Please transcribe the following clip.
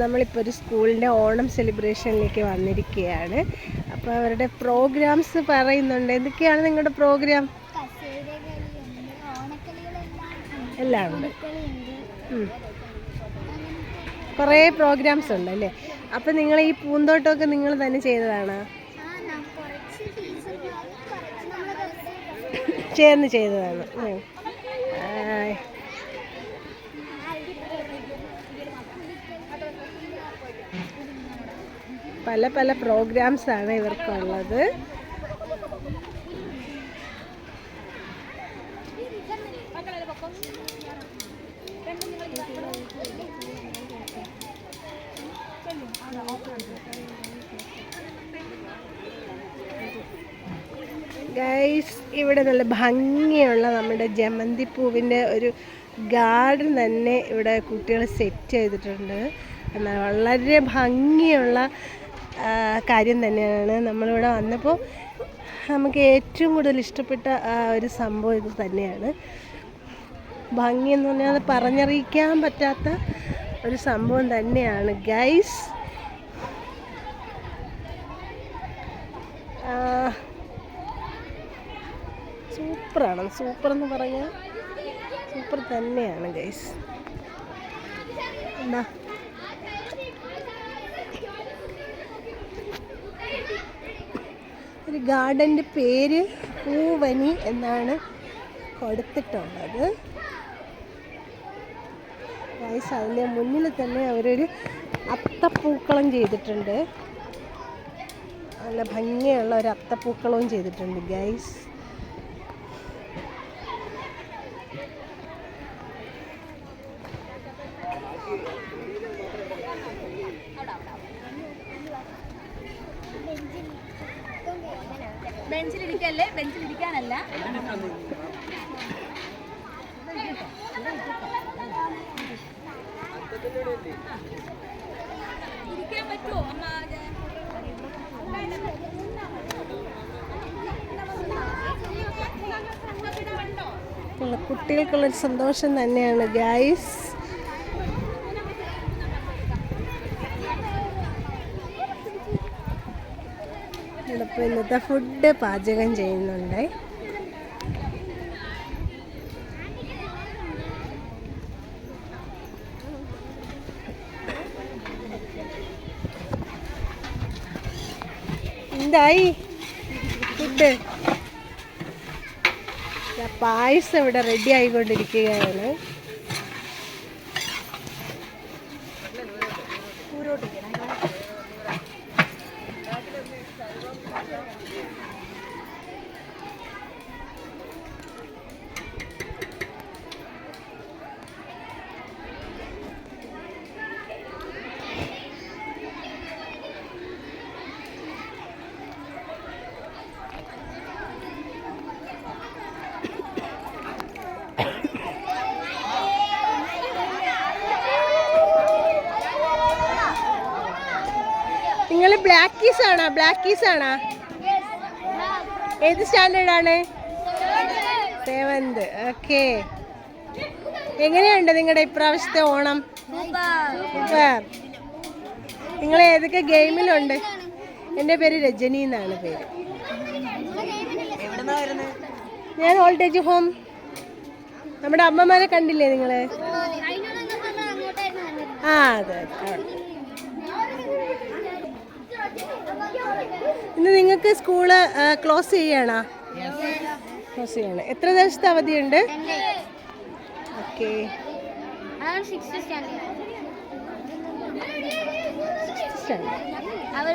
നമ്മളിപ്പോൾ ഒരു സ്കൂളിൻ്റെ ഓണം സെലിബ്രേഷനിലേക്ക് വന്നിരിക്കുകയാണ്. അപ്പോൾ അവരുടെ പ്രോഗ്രാംസ് പറയുന്നുണ്ട്. എന്തൊക്കെയാണ് നിങ്ങളുടെ പ്രോഗ്രാം? എല്ലാം ഉണ്ട്. കുറേ പ്രോഗ്രാംസ് ഉണ്ടല്ലേ. അപ്പം നിങ്ങൾ ഈ പൂന്തോട്ടമൊക്കെ നിങ്ങൾ തന്നെ ചെയ്തതാണ്? ചേർന്ന് ചെയ്തതാണ്. പല പല പ്രോഗ്രാംസാണ് ഇവർക്കുള്ളത്. ഗൈസ്, ഇവിടെ നല്ല ഭംഗിയുള്ള നമ്മുടെ ജമന്തി പൂവിൻ്റെ ഒരു ഗാർഡൻ തന്നെ ഇവിടെ കുട്ടികൾ സെറ്റ് ചെയ്തിട്ടുണ്ട്. എന്നാൽ വളരെ ഭംഗിയുള്ള കാര്യം തന്നെയാണ്. നമ്മളിവിടെ വന്നപ്പോൾ നമുക്ക് ഏറ്റവും കൂടുതൽ ഇഷ്ടപ്പെട്ട ഒരു സംഭവം ഇത് തന്നെയാണ്. ഭംഗി എന്ന് പറഞ്ഞാൽ അത് പറഞ്ഞറിയിക്കാൻ പറ്റാത്ത ഒരു സംഭവം തന്നെയാണ് ഗൈസ്. സൂപ്പറാണ്. സൂപ്പർ എന്ന് പറഞ്ഞാൽ സൂപ്പർ തന്നെയാണ് ഗൈസ്. എന്താ ഒരു ഗാർഡൻ്റെ പേര് പൂവനി എന്നാണ് കൊടുത്തിട്ടുള്ളത് ഗൈസ്. അതിൻ്റെ മുന്നിൽ തന്നെ അവരൊരു അത്തപ്പൂക്കളം ചെയ്തിട്ടുണ്ട്. നല്ല ഭംഗിയുള്ള ഒരു അത്തപ്പൂക്കളവും ചെയ്തിട്ടുണ്ട് ഗൈസ്. ബെഞ്ചിലിരിക്കല്ലേ, ബെഞ്ചിലിരിക്കാനല്ല. ഇരിക്കാൻ പറ്റുമോ അമ്മ? കുട്ടികൾക്കുള്ളൊരു സന്തോഷം തന്നെയാണ് ഗൈസ്. ഇപ്പോൾ ഇന്നത്തെ ഫുഡ് പാചകം ചെയ്യുന്നുണ്ട്. എന്തായി ഫുഡ്? പായസം ഇവിടെ റെഡി ആയിക്കൊണ്ടിരിക്കുകയാണ്. നിങ്ങൾ ബ്ലാക്കീസ് ആണോ? ബ്ലാക്കീസ് ആണോ? ഏത് സ്റ്റാൻഡേർഡ് ആണ്? 7th. ഓക്കെ. എങ്ങനെയുണ്ട് നിങ്ങളുടെ ഇപ്രാവശ്യത്തെ ഓണം? സൂപ്പർ. നിങ്ങൾ ഏതൊക്കെ ഗെയിമിലുണ്ട്? എൻ്റെ പേര് രജനി എന്നാണ് പേര്. ഞാൻ ഓൾഡ് ഏജ് ഹോം. നമ്മുടെ അമ്മമാരെ കണ്ടില്ലേ നിങ്ങൾ? ആ അതെ. ഇന്ന് നിങ്ങൾക്ക് സ്കൂള് ക്ലോസ് ചെയ്യണോ? ക്ലോസ് ചെയ്യണം. എത്ര ദിവസത്തെ അവധിയുണ്ട്? ഓക്കെ. അവർ